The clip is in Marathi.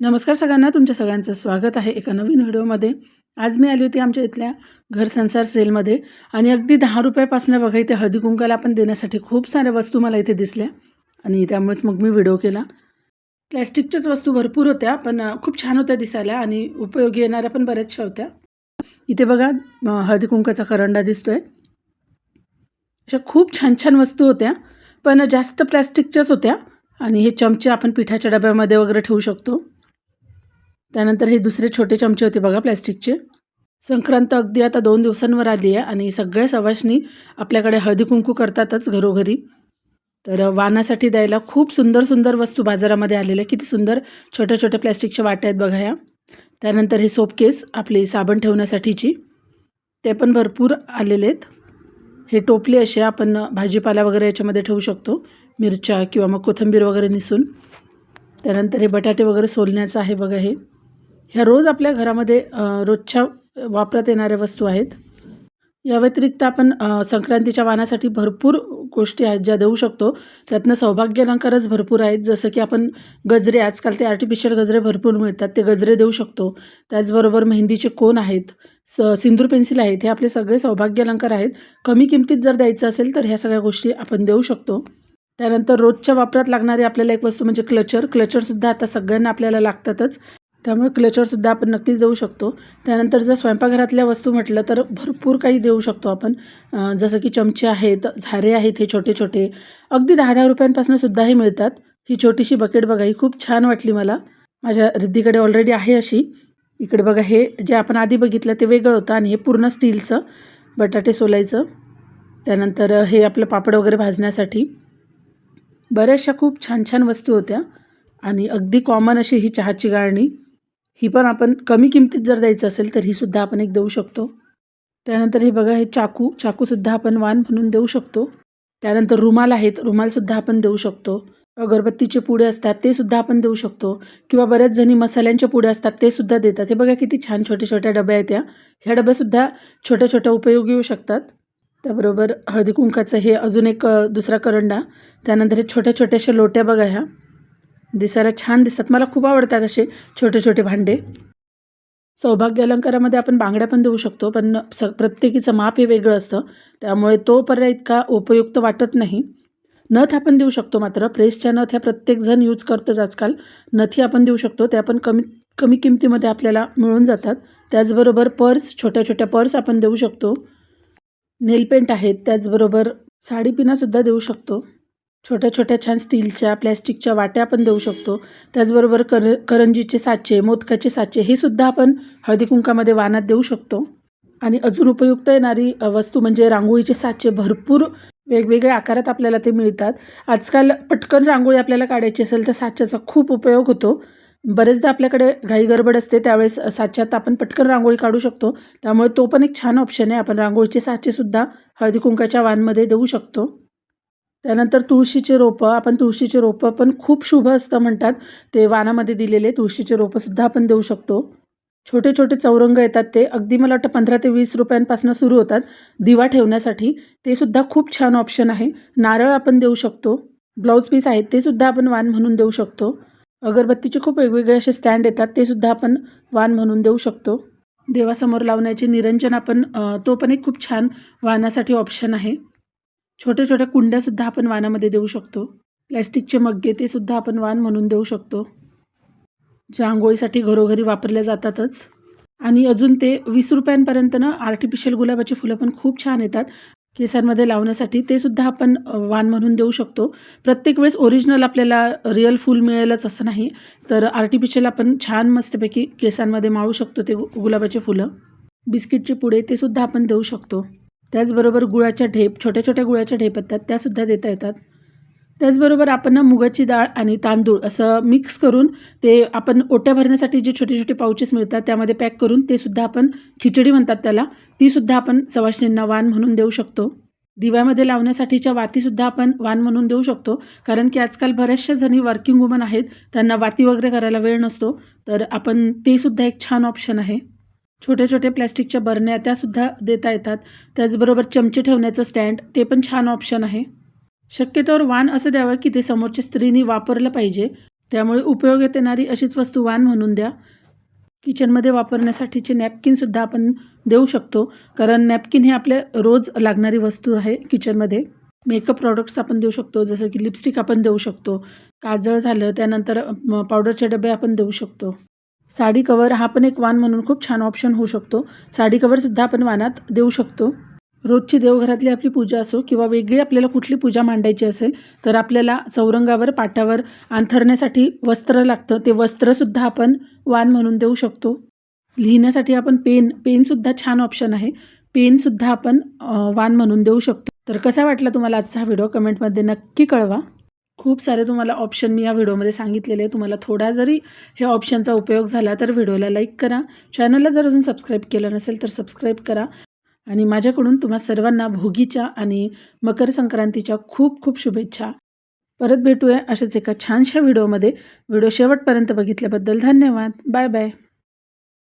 नमस्कार सगळ्यांना, तुमच्या सगळ्यांचं स्वागत आहे एका नवीन व्हिडिओमध्ये. आज मी आली होती आमच्या इथल्या घर संसार सेलमध्ये आणि अगदी ₹10 बघा इथे हळदी कुंकाला आपण देण्यासाठी खूप साऱ्या वस्तू मला इथे दिसल्या आणि त्यामुळेच मग मी व्हिडिओ केला. प्लॅस्टिकच्याच वस्तू भरपूर होत्या, पण खूप छान होत्या दिसायला आणि उपयोगी येणाऱ्या पण बऱ्याचशा होत्या. इथे बघा हळदी कुंकाचा करंडा दिसतोय. अशा खूप छान छान वस्तू होत्या, पण जास्त प्लॅस्टिकच्याच होत्या. आणि हे चमचे आपण पिठाच्या डब्यामध्ये वगैरे ठेवू शकतो. त्यानंतर हे दुसरे छोटे चमचे होते बघा प्लॅस्टिकचे. संक्रांत अगदी आता 2 दिवसांवर आली आहे आणि सगळ्या सवाष्णी आपल्याकडे हळदी कुंकू करतातच घरोघरी. तर वाणासाठी द्यायला खूप सुंदर सुंदर वस्तू बाजारामध्ये आलेल्या. किती सुंदर छोट्या छोट्या प्लॅस्टिकच्या वाट्या आहेत बघा ह्या. त्यानंतर हे सोप केस आपली साबण ठेवण्यासाठीची, ते पण भरपूर आलेले आहेत. हे टोपले असे आपण भाजीपाला वगैरे याच्यामध्ये ठेवू शकतो, मिरच्या किंवा मग कोथिंबीर वगैरे निसून. त्यानंतर हे बटाटे वगैरे सोलण्याचं आहे बघा हे. ह्या रोज आपल्या घरामध्ये रोजच्या वापरात येणाऱ्या वस्तू आहेत. या व्यतिरिक्त आपण संक्रांतीच्या वाणासाठी भरपूर गोष्टी आहेत ज्या देऊ शकतो. त्यातनं सौभाग्य अलंकारच भरपूर आहेत. जसं की आपण गजरे, आजकाल ते आर्टिफिशियल गजरे भरपूर मिळतात, ते गजरे देऊ शकतो. त्याचबरोबर मेहंदीचे कोन आहेत, सिंदूर पेन्सिल आहेत. हे आपले सगळे सौभाग्य अलंकार आहेत. कमी किमतीत जर द्यायचं असेल तर ह्या सगळ्या गोष्टी आपण देऊ शकतो. त्यानंतर रोजच्या वापरात लागणारी आपल्याला एक वस्तू म्हणजे क्लचरसुद्धा आता सगळ्यांना आपल्याला लागतातच. त्यामुळे क्लचरसुद्धा आपण नक्कीच देऊ शकतो. त्यानंतर जर स्वयंपाकघरातल्या वस्तू म्हटलं तर भरपूर काही देऊ शकतो आपण. जसं की चमचे आहेत, झारे आहेत, हे छोटे छोटे अगदी ₹10-10 सुद्धा हे मिळतात. ही छोटीशी बकेट बघा, ही खूप छान वाटली मला. माझ्या रिद्धीकडे ऑलरेडी आहे अशी. इकडे बघा, हे जे आपण आधी बघितलं ते वेगळं होतं आणि हे पूर्ण स्टीलचं बटाटे सोलायचं. त्यानंतर हे आपलं पापड वगैरे भाजण्यासाठी. बऱ्याचशा खूप छान छान वस्तू होत्या आणि अगदी कॉमन अशी ही चहाची गाळणी. ही पण आपण कमी किमतीत जर द्यायचं असेल तर ही सुद्धा आपण एक देऊ शकतो. त्यानंतर हे बघा, हे चाकूसुद्धा आपण वाण म्हणून देऊ शकतो. त्यानंतर रुमाल आहेत, रुमालसुद्धा आपण देऊ शकतो. अगरबत्तीचे पुडे असतात ते सुद्धा आपण देऊ शकतो किंवा बऱ्याच जणी मसाल्यांच्या पुड्या असतात ते सुद्धा देतात. हे बघा किती छान छोट्या छोट्या डब्या आहेत ह्या डब्यासुद्धा छोट्या छोट्या उपयोगी येऊ शकतात. त्याबरोबर हळदी कुंकाचं हे अजून एक दुसरा करंडा. त्यानंतर हे छोट्या छोट्याशा लोट्या बघा, ह्या दिसायला छान दिसतात. मला खूप आवडतात असे छोटे छोटे भांडे. सौभाग्य अलंकारामध्ये आपण बांगड्या पण देऊ शकतो, पण प्रत्येकीचं माप हे वेगळं असतं, त्यामुळे तो पर्याय इतका उपयुक्त वाटत नाही. नथ आपण देऊ शकतो, मात्र प्रेसच्या नथ ह्या प्रत्येकजण यूज करतोच आजकाल. नथही आपण देऊ शकतो, त्या पण कमी कमी किमतीमध्ये आपल्याला मिळून जातात. त्याचबरोबर पर्स, छोट्या छोट्या पर्स आपण देऊ शकतो. नेलपेंट आहेत, त्याचबरोबर साडी पिनासुद्धा देऊ शकतो. छोट्या छोट्या छान स्टीलच्या, प्लॅस्टिकच्या वाट्या आपण देऊ शकतो. त्याचबरोबर करंजीचे साचे, मोदकाचे साचे हे सुद्धा आपण हळदी कुंकामध्ये वाणात देऊ शकतो. आणि अजून उपयुक्त येणारी वस्तू म्हणजे रांगोळीचे साचे. भरपूर वेगवेगळ्या आकारात आपल्याला ते मिळतात. आजकाल पटकन रांगोळी आपल्याला काढायची असेल तर साच्याचा खूप उपयोग होतो. बरेचदा आपल्याकडे घाई गडबड असते, त्यावेळेस साच्यात आपण पटकन रांगोळी काढू शकतो. त्यामुळे तो पण एक छान ऑप्शन आहे. आपण रांगोळीचे साचेसुद्धा हळदी कुंकाच्या वाणमध्ये देऊ शकतो. त्यानंतर तुळशीचे रोपं. आपण तुळशीचे रोपं पण खूप शुभ असतं म्हणतात, ते वाणामध्ये दिलेले तुळशीचे रोपंसुद्धा आपण देऊ शकतो. छोटे छोटे चौरंग येतात, ते अगदी मला वाटतं ₹15 ते ₹20 सुरू होतात दिवा ठेवण्यासाठी. ते सुद्धा खूप छान ऑप्शन आहे. नारळ आपण देऊ शकतो. ब्लाऊज पीस आहेत ते सुद्धा आपण वाण म्हणून देऊ शकतो. अगरबत्तीचे खूप वेगवेगळे असे स्टँड येतात, ते सुद्धा आपण वाण म्हणून देऊ शकतो. देवासमोर लावण्याचे निरंजन आपण तो पण एक खूप छान वाणासाठी ऑप्शन आहे. छोट्या छोट्या कुंड्यासुद्धा आपण वाणामध्ये देऊ शकतो. प्लॅस्टिकचे मग्गे ते सुद्धा आपण वाण म्हणून देऊ शकतो, जे आंघोळीसाठी घरोघरी वापरल्या जातातच. आणि अजून ते ₹20 ना आर्टिफिशियल गुलाबाची फुलं पण खूप छान येतात केसांमध्ये लावण्यासाठी, ते सुद्धा आपण वाण म्हणून देऊ शकतो. प्रत्येक वेळेस ओरिजिनल आपल्याला रिअल फूल मिळेलच असं नाही, तर आर्टिफिशियल आपण छान मस्तपैकी केसांमध्ये माळू शकतो ते गुलाबाचे फुलं. बिस्किटचे पुडे ते सुद्धा आपण देऊ शकतो. त्याचबरोबर गुळाच्या ढेप, छोट्या छोट्या गुळाच्या ढेप असतात त्यासुद्धा देता येतात. त्याचबरोबर आपण मुगाची डाळ आणि तांदूळ असं मिक्स करून ते आपण ओट्या भरण्यासाठी जे छोटे छोटे पाउचेस मिळतात त्यामध्ये पॅक करून ते सुद्धा आपण, खिचडी म्हणतात त्याला, ती सुद्धा आपण सवाष्णींना वाण म्हणून देऊ शकतो. दिव्यामध्ये लावण्यासाठीच्या वातीसुद्धा आपण वाण म्हणून देऊ शकतो, कारण की आजकाल बऱ्याचशा जणी वर्किंग वुमन आहेत, त्यांना वाती वगैरे करायला वेळ नसतो, तर आपण ते सुद्धा एक छान ऑप्शन आहे. छोट्या छोट्या प्लॅस्टिकच्या बरण्या त्यासुद्धा देता येतात. त्याचबरोबर चमचे ठेवण्याचं स्टँड ते पण छान ऑप्शन आहे. शक्यतोवर वाण असं द्यावं की ते समोरच्या स्त्रीनी वापरलं पाहिजे. त्यामुळे उपयोगात येणारी अशीच वस्तू वाण म्हणून द्या. किचनमध्ये वापरण्यासाठीचे नॅपकिनसुद्धा आपण देऊ शकतो, कारण नॅपकिन हे आपल्या रोज लागणारी वस्तू आहे किचनमध्ये. मेकअप प्रॉडक्ट्स आपण देऊ शकतो, जसं की लिपस्टिक आपण देऊ शकतो, काजळ झालं, त्यानंतर पावडरचे डबे आपण देऊ शकतो. साडी कवर हा पण एक वाण म्हणून खूप छान ऑप्शन होऊ शकतो. साडी कवरसुद्धा आपण वाणात देऊ शकतो. रोजची देवघरातली आपली पूजा असो किंवा वेगळी आपल्याला कुठली पूजा मांडायची असेल, तर आपल्याला चौरंगावर, पाटावर अंथरण्यासाठी वस्त्र लागतं. ते वस्त्रसुद्धा आपण वाण म्हणून देऊ शकतो. लिहिण्यासाठी आपण पेनसुद्धा छान ऑप्शन आहे. पेनसुद्धा आपण वाण म्हणून देऊ शकतो. तर कसा वाटला तुम्हाला आजचा हा व्हिडिओ कमेंटमध्ये नक्की कळवा. खूप सारे तुम्हाला ऑप्शन मी या व्हिडिओमध्ये सांगितलेले आहे. तुम्हाला थोडा जरी हे ऑप्शनचा उपयोग झाला तर व्हिडिओला लाईक करा. चॅनलला जर अजून सबस्क्राईब केलं नसेल तर सबस्क्राईब करा. आणि माझ्याकडून तुम्हा सर्वांना भोगीच्या आणि मकर संक्रांतीच्या खूप खूप शुभेच्छा. परत भेटूया अशाच एका छानशा व्हिडिओमध्ये. व्हिडिओ शेवटपर्यंत बघितल्याबद्दल धन्यवाद. Bye bye.